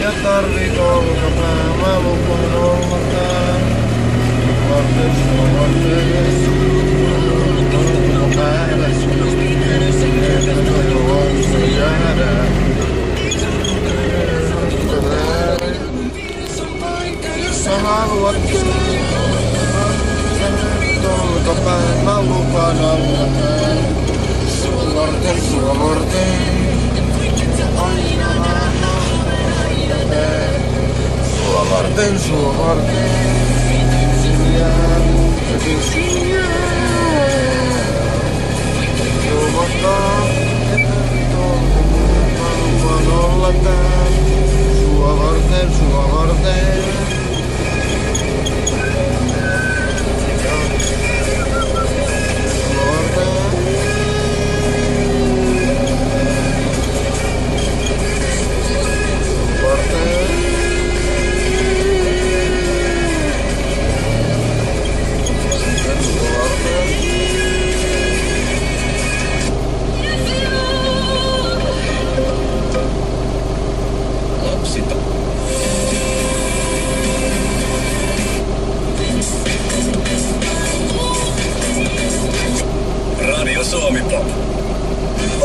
Ja tarvit olkapää, mä lupaan olla tää. Vartes, koko päivässä. Että toivoissa jäädään. Sä haluat olkapää, mä lupaan olla tää. Sua varten. Sua varten. Luvataan, että mä lupaan olla tää. Sua varten, sua varten. Radio Suomi Pop.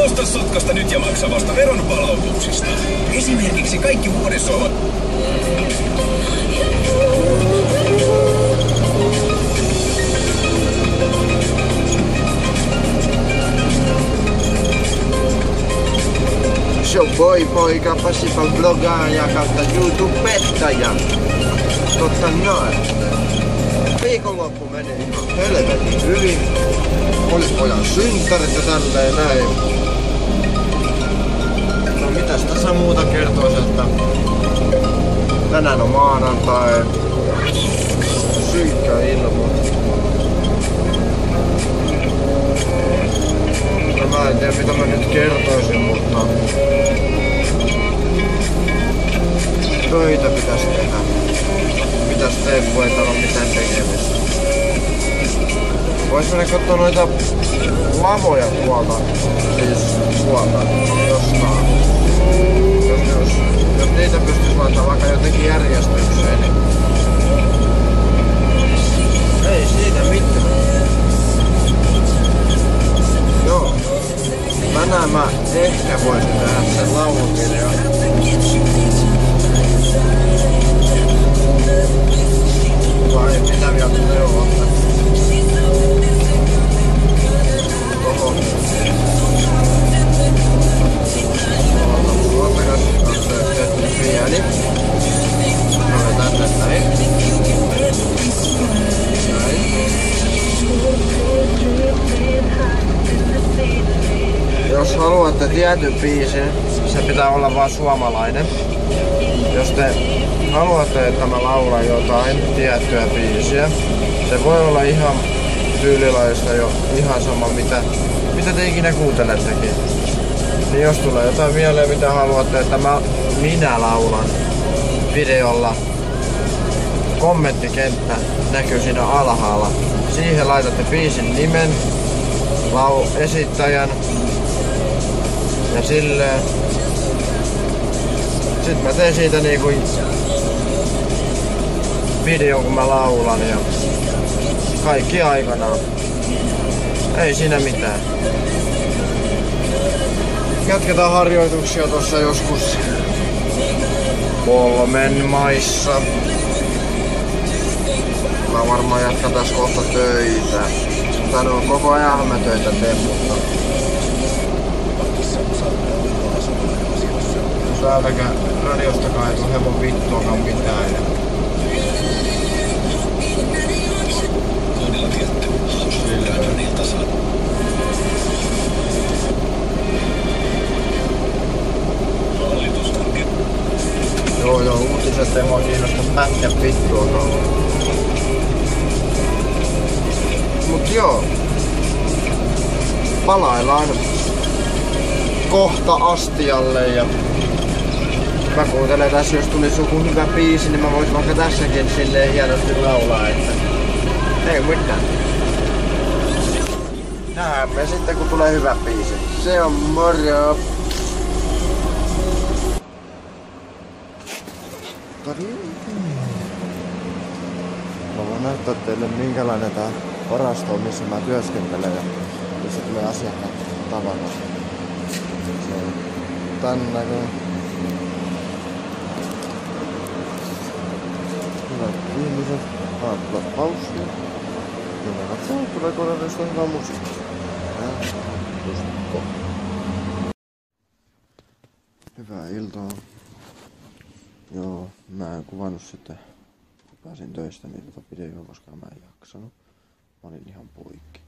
Osta Sotkasta nyt ja maksa vasta veronpalautuksista. Esimerkiksi kaikki vuodessuomat. Showboy poika, Passifal bloggaaja kautta YouTube-pettaja. Totta noin. Viikonloppu meni ihan helvetin hyvin. Oli pojan synttärit ja tälleen näin. No mitäs tässä muuta kertois, että tänään on maanantai. Synkkä ilma. No mä en tiedä mitä mä nyt kertoisin, mutta töitä pitäis tehdä. Mitäs Teppu ei täällä oo mitään tekemistä. Vois mennä kattoo noita lavoja tuolta, siis tuolta, jostain. Jos niitä pystyis laittaa vaikka jotenkin järjestykseen, niin ei siitä mitään. Joo. Tänään mä ehkä voisin tehdä sen laulukirjan. Vai mitä vielä tulee olla? Oho. Luotakas on se pieni. Tulee tänne näin. Jos haluatte tietyn biisin, se pitää olla vaan suomalainen. Jos te haluatte, että mä laulan jotain tiettyä biisiä, se voi olla ihan tyylilaista jo ihan sama mitä te ikinä kuuntelettekin. Niin jos tulee jotain mieleen mitä haluatte, että minä laulan videolla, kommenttikenttä näkyy siinä alhaalla. Siihen laitatte biisin nimen, esittäjän ja silleen. Sitten mä teen siitä niinku videon kun mä laulan ja kaikki aikanaan. Ei siinä mitään. Jatketaan harjoituksia tossa joskus 3 maissa. Mä varmaan jatkan tässä kohta töitä. Tän on koko ajan mä töitä teen, mutta täältäkään radiostakaan ei tuu hevon vittuakaan mitään. Joo, uutiset ei mua kiinnosta pätkän vittuakaan. Mut joo. Palaillaan kohta astialle ja mä kuuntelen tässä, jos tulisi joku hyvä biisi, niin mä voisin vaikka tässäkin silleen hienosti laulaa, että ei mitään. Nähdään me sitten kun tulee hyvä biisi. Se on moro! Mä voin näyttää teille minkälainen tää varasto on, missä mä työskentelen ja missä tulee asiakkaat tavata. Se on tän näköinen. Hyvät ihmiset, haattaa paussia. Kyllä katsoo, tulee koneellista hyvää musiikkia. Hyvää iltaa. Joo, mä en kuvannut sitten, kun pääsin töistä niin tätä videoa, koska mä en jaksanut. Mä olin ihan poikki.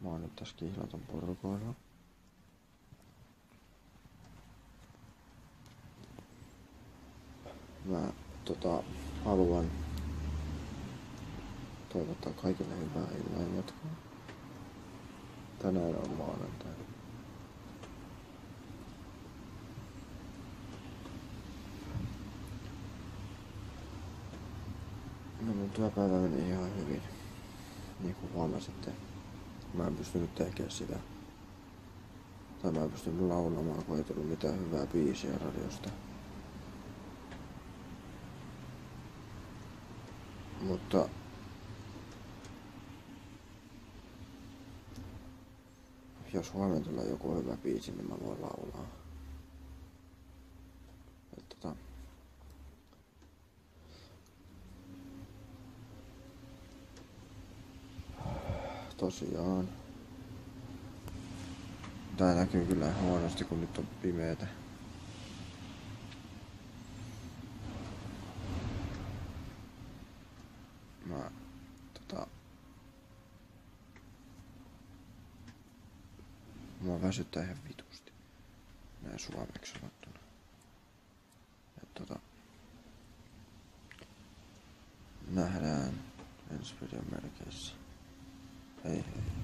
Mä oon nyt tässä Kihlaton porukoilla. Mä haluan toivottaa kaikille hyvää illan jatkoa. Tänään on maanantai. No mun työpäivä meni ihan hyvin. Niin kuin huomasitte, mä en pystynyt tekemään sitä. Tai mä en pystynyt laulamaan, kun ei tullut mitään hyvää biisiä radiosta. Mutta jos huomenna tulee joku hyvä biisi, niin mä voin laulaa. Tosiaan. Tää näkyy kyllä huonosti, kun nyt on pimeetä. Mua väsyttää ihan vitusti. Näin suomeksi sanottuna. Nähdään ensi videon merkeissä. Hei hei.